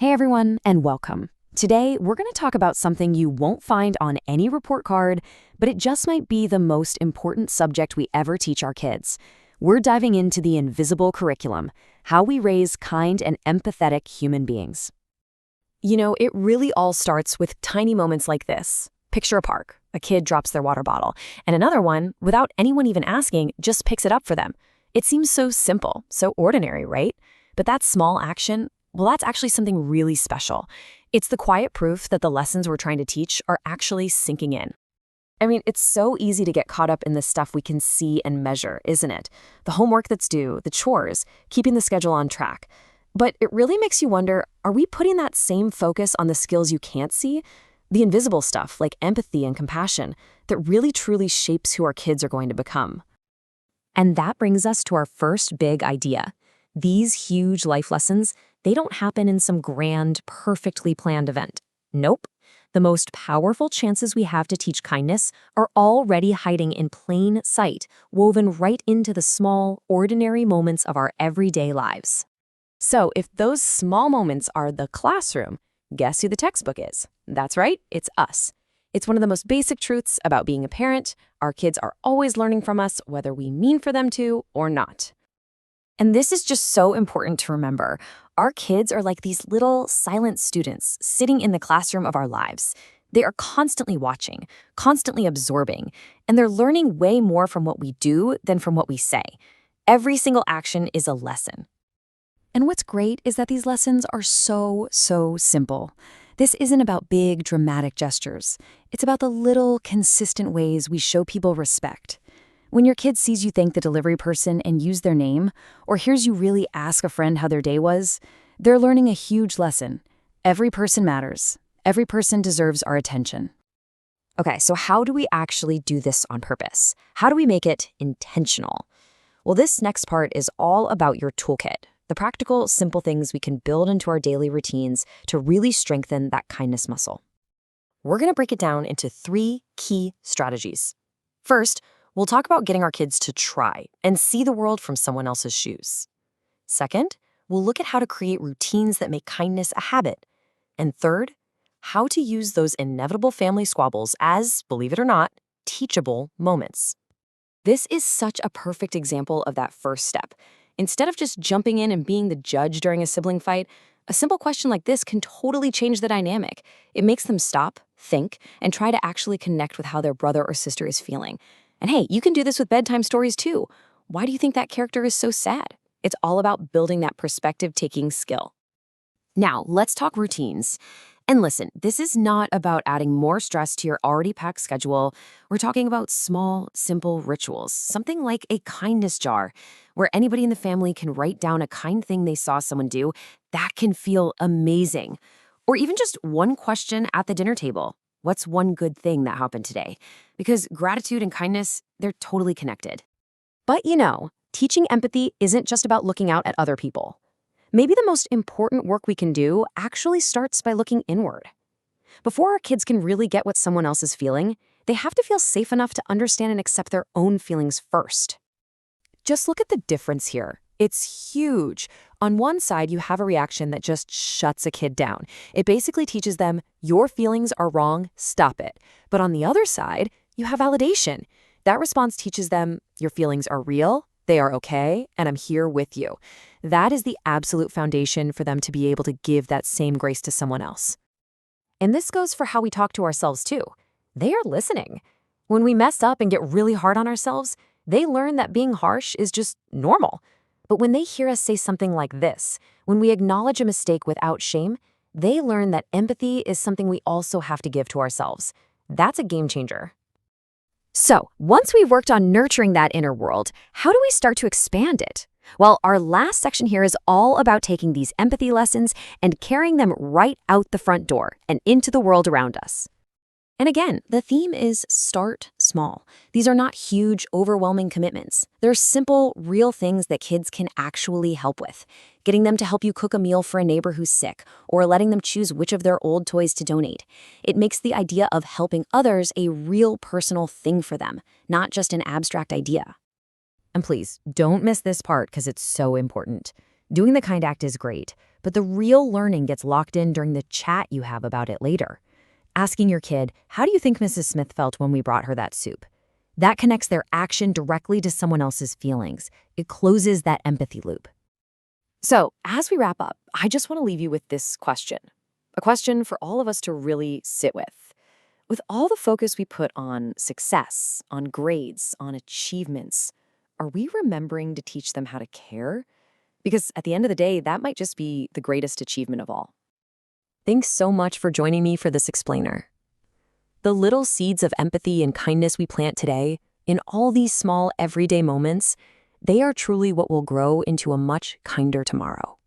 Hey everyone, and welcome. Today, we're going to talk about something you won't find on any report card, but it just might be the most important subject we ever teach our kids. We're diving into the invisible curriculum, how we raise kind and empathetic human beings. It really all starts with tiny moments like this. Picture a park. A kid drops their water bottle, and another one, without anyone even asking, just picks it up for them. It seems so simple, so ordinary, right? But that small action, well, that's actually something really special. It's the quiet proof that the lessons we're trying to teach are actually sinking in. It's so easy to get caught up in the stuff we can see and measure, isn't it? The homework that's due, the chores, keeping the schedule on track. But it really makes you wonder, are we putting that same focus on the skills you can't see? The invisible stuff, like empathy and compassion, that really truly shapes who our kids are going to become. And that brings us to our first big idea. These huge life lessons, they don't happen in some grand, perfectly planned event. Nope. The most powerful chances we have to teach kindness are already hiding in plain sight, woven right into the small, ordinary moments of our everyday lives. So if those small moments are the classroom, guess who the textbook is? That's right, it's us. It's one of the most basic truths about being a parent. Our kids are always learning from us, whether we mean for them to or not. And this is just so important to remember. Our kids are like these little silent students sitting in the classroom of our lives. They are constantly watching, constantly absorbing, and they're learning way more from what we do than from what we say. Every single action is a lesson. And what's great is that these lessons are so simple. This isn't about big, dramatic gestures. It's about the little, consistent ways we show people respect. When your kid sees you thank the delivery person and use their name, or hears you really ask a friend how their day was, they're learning a huge lesson. Every person matters. Every person deserves our attention. Okay, so how do we actually do this on purpose? How do we make it intentional? Well, this next part is all about your toolkit, the practical, simple things we can build into our daily routines to really strengthen that kindness muscle. We're going to break it down into 3 key strategies. First, we'll talk about getting our kids to try and see the world from someone else's shoes. Second, we'll look at how to create routines that make kindness a habit. And third, how to use those inevitable family squabbles as, believe it or not, teachable moments. This is such a perfect example of that first step. Instead of just jumping in and being the judge during a sibling fight, a simple question like this can totally change the dynamic. It makes them stop, think, and try to actually connect with how their brother or sister is feeling. And hey, you can do this with bedtime stories too. Why do you think that character is so sad? It's all about building that perspective-taking skill. Now, let's talk routines. And listen, this is not about adding more stress to your already packed schedule. We're talking about small, simple rituals, something like a kindness jar, where anybody in the family can write down a kind thing they saw someone do. That can feel amazing. Or even just one question at the dinner table. What's one good thing that happened today? Because gratitude and kindness, they're totally connected. But teaching empathy isn't just about looking out at other people. Maybe the most important work we can do actually starts by looking inward. Before our kids can really get what someone else is feeling, they have to feel safe enough to understand and accept their own feelings first. Just look at the difference here. It's huge. On one side, you have a reaction that just shuts a kid down. It basically teaches them, your feelings are wrong, stop it. But on the other side, you have validation. That response teaches them, your feelings are real, they are okay, and I'm here with you. That is the absolute foundation for them to be able to give that same grace to someone else. And this goes for how we talk to ourselves too. They are listening. When we mess up and get really hard on ourselves, they learn that being harsh is just normal. But when they hear us say something like this, when we acknowledge a mistake without shame, they learn that empathy is something we also have to give to ourselves. That's a game changer. So, once we've worked on nurturing that inner world, how do we start to expand it? Well, our last section here is all about taking these empathy lessons and carrying them right out the front door and into the world around us. And again, the theme is start small. These are not huge, overwhelming commitments. They're simple, real things that kids can actually help with. Getting them to help you cook a meal for a neighbor who's sick, or letting them choose which of their old toys to donate. It makes the idea of helping others a real personal thing for them, not just an abstract idea. And please, don't miss this part because it's so important. Doing the kind act is great, but the real learning gets locked in during the chat you have about it later. Asking your kid, how do you think Mrs. Smith felt when we brought her that soup? That connects their action directly to someone else's feelings. It closes that empathy loop. So, as we wrap up, I just want to leave you with this question. A question for all of us to really sit with. With all the focus we put on success, on grades, on achievements, are we remembering to teach them how to care? Because at the end of the day, that might just be the greatest achievement of all. Thanks so much for joining me for this explainer. The little seeds of empathy and kindness we plant today, in all these small everyday moments, they are truly what will grow into a much kinder tomorrow.